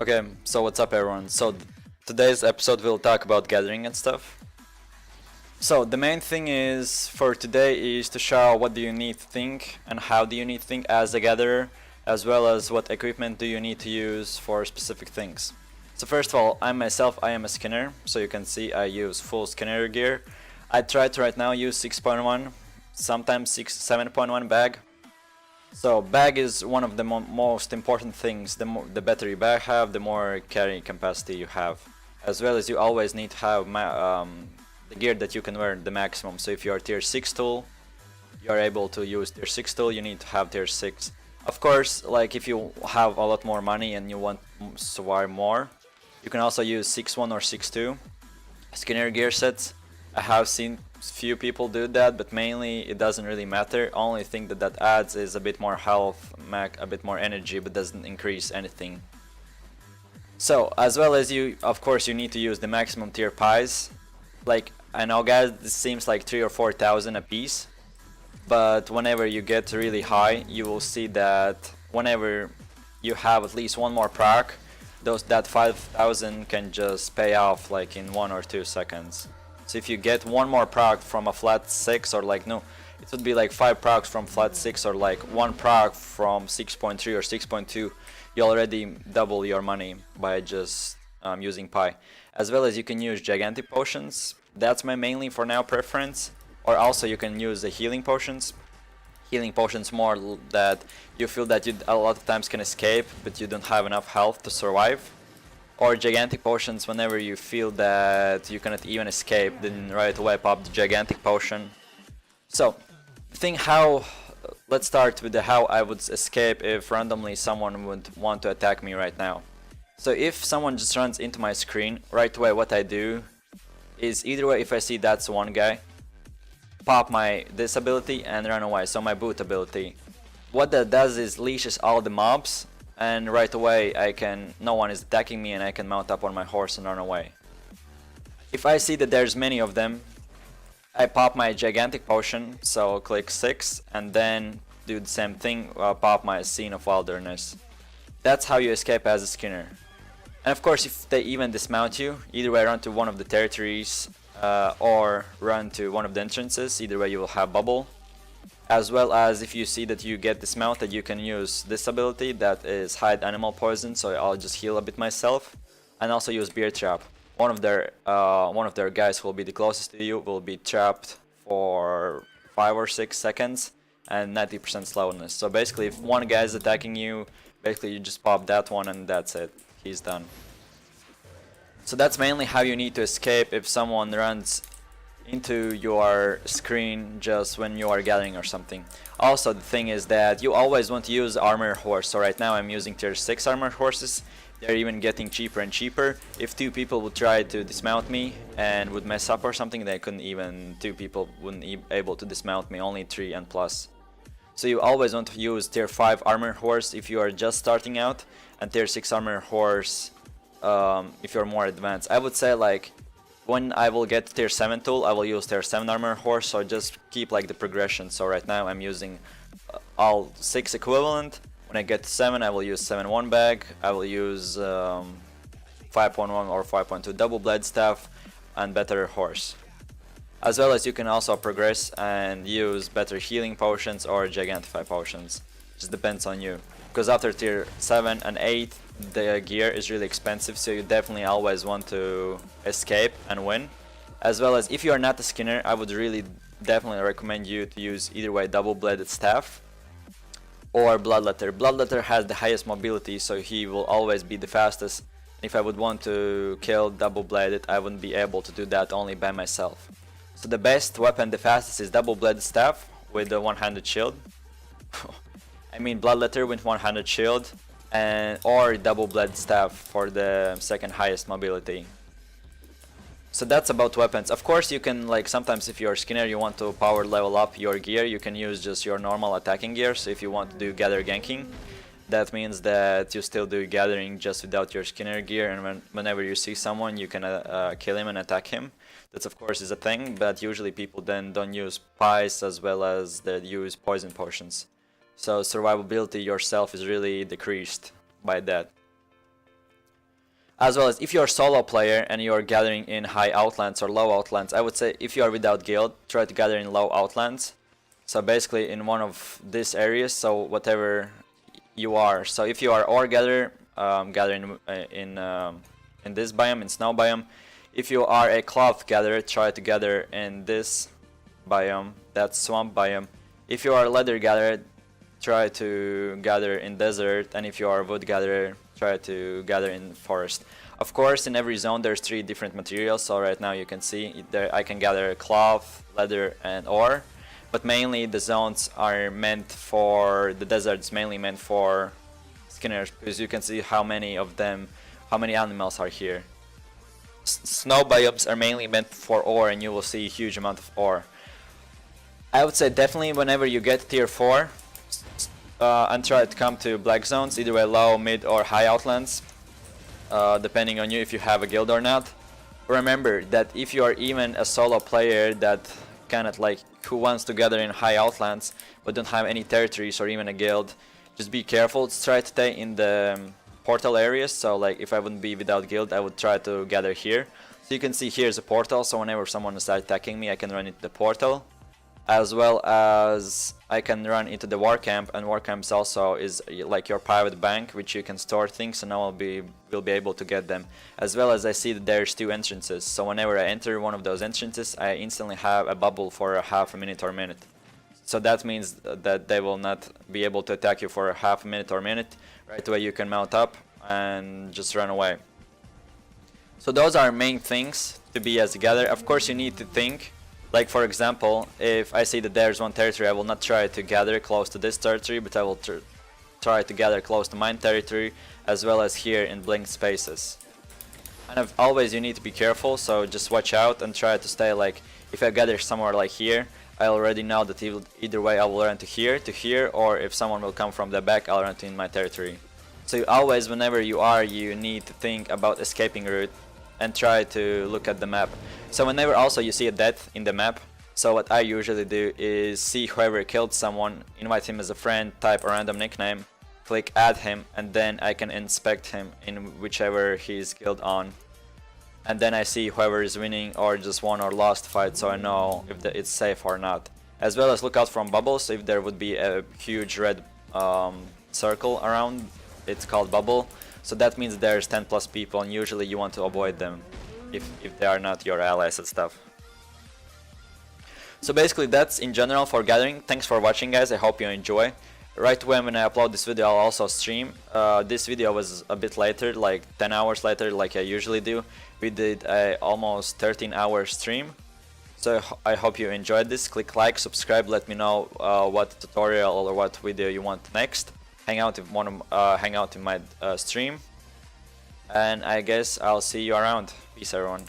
Okay, so what's up everyone? So today's episode will talk about gathering and stuff. So the main thing is for today is to show what do you need to think and how do you need to think as a gatherer, as well as what equipment do you need to use for specific things. So first of all, I am a skinner, so you can see I use full skinner gear. I try to right now use 6.1, sometimes 7.1 bag. So bag is one of the most important things. The better you bag have, the more carrying capacity you have. As well as you always need to have the gear that you can wear the maximum. So if you are tier 6 tool, you are able to use tier 6 tool, you need to have tier 6. Of course, like if you have a lot more money and you want to survive more, you can also use 6.1 or 6.2 skinner gear sets. I have seen few people do that, but mainly it doesn't really matter. Only thing that adds is a bit more health, a bit more energy, but doesn't increase anything. So as well as of course you need to use the maximum tier pies. Like I know guys, this seems like 3 or 4,000 a piece, but whenever you get really high, you will see that whenever you have at least one more proc, that 5,000 can just pay off like in 1 or 2 seconds. So if you get one more proc from a flat 6, or like no, it would be like 5 procs from flat 6, or like 1 proc from 6.3 or 6.2, you already double your money by just using pi. As well as you can use gigantic potions. That's my mainly for now preference. Or also you can use the healing potions. Healing potions more that you feel that you a lot of times can escape, but you don't have enough health to survive. Or gigantic potions whenever you feel that you cannot even escape, then right away pop the gigantic potion. So, let's start with how I would escape if randomly someone would want to attack me right now. So if someone just runs into my screen, right away what I do is either way, if I see that's one guy, pop my this ability and run away, so my boot ability. What that does is leashes all the mobs, and right away no one is attacking me and I can mount up on my horse and run away. If I see that there's many of them, I pop my gigantic potion, so click 6 and then do the same thing, pop my scene of wilderness. That's how you escape as a skinner. And of course if they even dismount you, either way run to one of the territories or run to one of the entrances, either way you will have bubble. As well as if you see that you get dismounted, you can use this ability that is hide animal poison, so I'll just heal a bit myself, and also use bear trap. One of their guys who will be the closest to you will be trapped for 5 or 6 seconds and 90% slowness. So basically if one guy is attacking you, basically you just pop that one and that's it, he's done. So that's mainly how you need to escape if someone runs into your screen just when you are gathering or something. Also the thing is that you always want to use armor horse. So right now I'm using tier 6 armor horses. They're even getting cheaper and cheaper. If 2 people would try to dismount me and would mess up or something, they couldn't even, 2 people wouldn't be able to dismount me, only 3 and plus. So you always want to use tier 5 armor horse if you are just starting out, and tier 6 armor horse if you're more advanced. I would say like when I will get tier 7 tool, I will use tier 7 armor horse, so just keep like the progression. So right now I'm using all 6 equivalent. When I get to 7, I will use 7.1 bag, I will use 5.1 or 5.2 double blade staff and better horse. As well as you can also progress and use better healing potions or gigantify potions. Just depends on you. Because after tier 7 and 8, the gear is really expensive, so you definitely always want to escape and win. As well as if you are not a skinner, I would really definitely recommend you to use either way double bladed staff or bloodletter. Bloodletter has the highest mobility, so he will always be the fastest. If I would want to kill double bladed, I wouldn't be able to do that only by myself. So the best weapon, the fastest, is double bladed staff with the 100 shield. I mean bloodletter with 100 shield, or double blade staff for the second highest mobility. So that's about weapons. Of course you can, like, sometimes if you're skinner you want to power level up your gear, you can use just your normal attacking gear. So if you want to do gather ganking, that means that you still do gathering just without your skinner gear, and whenever you see someone you can kill him and attack him. That of course is a thing, but usually people then don't use pies as well as they use poison potions. So survivability yourself is really decreased by that. As well as if you're a solo player and you're gathering in high outlands or low outlands, I would say if you are without guild, try to gather in low outlands. So basically in one of these areas, so whatever you are. So if you are ore gatherer, gather in this biome, in snow biome. If you are a cloth gatherer, try to gather in this biome, that's swamp biome. If you are a leather gatherer, try to gather in desert, and if you are a wood gatherer, try to gather in forest. Of course, in every zone there's 3 different materials, so right now you can see there I can gather cloth, leather and ore, but mainly the zones are meant for, the desert's mainly meant for skinners, because you can see how many of them, how many animals are here. Snow biomes are mainly meant for ore, and you will see a huge amount of ore. I would say definitely whenever you get tier 4, and try to come to black zones, either way low, mid or high outlands, depending on you if you have a guild or not. Remember that if you are even a solo player that cannot, like, who wants to gather in high outlands but don't have any territories or even a guild, just be careful. Try to stay in the portal areas. So like if I wouldn't be without guild, I would try to gather here. So you can see here's a portal, so whenever someone starts attacking me I can run into the portal. As well as I can run into the war camp, and war camps also is like your private bank, which you can store things, and I will be able to get them. As well as I see that there's 2 entrances, so whenever I enter one of those entrances I instantly have a bubble for a half a minute or minute. So that means that they will not be able to attack you for a half a minute or minute. Right away you can mount up and just run away. So those are main things to be as a gatherer. Of course you need to think. Like for example, if I see that there's one territory, I will not try to gather close to this territory, but I will try to gather close to mine territory, as well as here in blinked spaces. And always you need to be careful, so just watch out and try to stay, like, if I gather somewhere like here, I already know that either way I will run to here, or if someone will come from the back, I'll run to in my territory. So always, whenever you need to think about escaping route and try to look at the map. So whenever also you see a death in the map, so what I usually do is see whoever killed someone, invite him as a friend, type a random nickname, click add him, and then I can inspect him in whichever he's killed on. And then I see whoever is winning or just won or lost fight, so I know if it's safe or not. As well as look out from bubbles. If there would be a huge red circle around, it's called bubble. So that means there's 10 plus people, and usually you want to avoid them if they are not your allies and stuff. So basically that's in general for gathering. Thanks for watching, guys. I hope you enjoy. Right when I upload this video I'll also stream. This video was a bit later, like 10 hours later, like I usually do. We did a almost 13-hour stream. So I hope you enjoyed this. Click like, subscribe, let me know what tutorial or what video you want next. Hang out if you want to hang out in my stream. And I guess I'll see you around. Peace everyone.